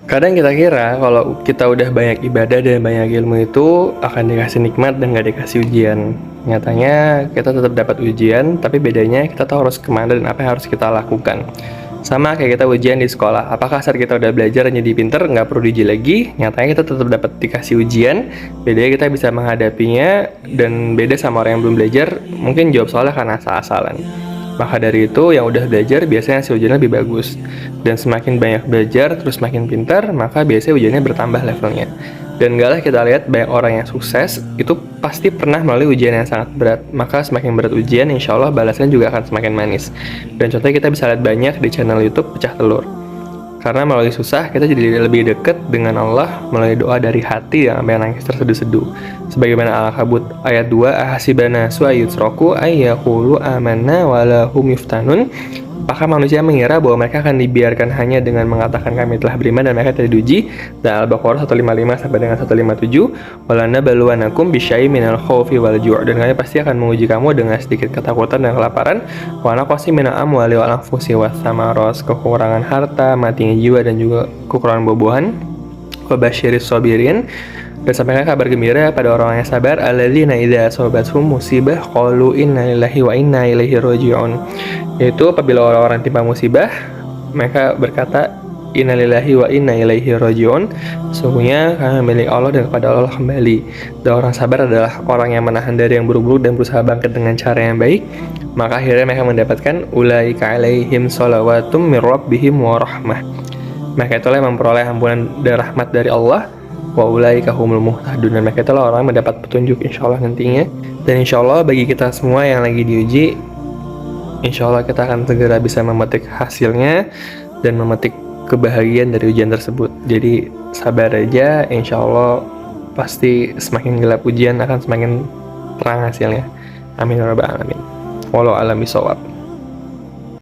Kadang kita kira kalau kita udah banyak ibadah dan banyak ilmu itu akan dikasih nikmat dan gak dikasih ujian. Nyatanya kita tetap dapat ujian, tapi bedanya kita tahu harus kemana dan apa yang harus kita lakukan. Sama kayak kita ujian di sekolah, apakah saat kita udah belajar dan jadi pinter nggak perlu diuji lagi? Nyatanya kita tetap dapat dikasih ujian, bedanya kita bisa menghadapinya, dan beda sama orang yang belum belajar, mungkin jawab soalnya karena asal-asalan. Maka dari itu, yang udah belajar biasanya hasil ujiannya lebih bagus. Dan semakin banyak belajar, terus makin pintar, maka biasanya ujiannya bertambah levelnya. Dan gak lah kita lihat banyak orang yang sukses, itu pasti pernah melalui ujian yang sangat berat. Maka semakin berat ujian, insya Allah balasannya juga akan semakin manis. Dan contohnya kita bisa lihat banyak di channel YouTube Pecah Telur. Karena melalui susah, kita jadi lebih dekat dengan Allah melalui doa dari hati yang sampai nangis terseduh-seduh. Sebagaimana Al-Kabut ayat 2, ahasibana su'ayutsroku ayyakulu amanna walahum yuftanun. Apakah manusia mengira bahwa mereka akan dibiarkan hanya dengan mengatakan kami telah beriman dan mereka tidak diuji? Dan Al-Baqarah 155 sampai dengan 157, walana baluanakum bisyai minal khawfi wal ju', dan kami pasti akan menguji kamu dengan sedikit ketakutan dan kelaparan, wana qasi minal amwali wal anfusi was samaros, kekurangan harta, matinya jiwa, dan juga kekurangan buah-buahan. Wa basyiris sabirin, dan sampaikan kabar gembira pada orang yang sabar, alladzina idza asabathum musibah qalu inna lillahi wa inna ilaihi raji'un. Yaitu apabila orang-orang timpa musibah, mereka berkata inna lillahi wa inna ilaihi raji'un. Sesungguhnya kami milik Allah dan kepada Allah kembali. Dan orang sabar adalah orang yang menahan dari yang buruk-buruk dan berusaha bangkit dengan cara yang baik. Maka akhirnya mereka mendapatkan ulaika alaihim shalawatum mir rabbihim wa rahmah. Mereka itulah yang memperoleh ampunan dan rahmat dari Allah. Wa ulaika humul muhtadun, dan mereka itulah orang yang mendapat petunjuk insyaallah nantinya. Dan insyaallah bagi kita semua yang lagi diuji, insyaallah kita akan segera bisa memetik hasilnya dan memetik kebahagiaan dari ujian tersebut. Jadi sabar aja, insyaallah pasti semakin gelap ujian akan semakin terang hasilnya. Amin ya rabbal alamin. Wallahu a'lam bishawab.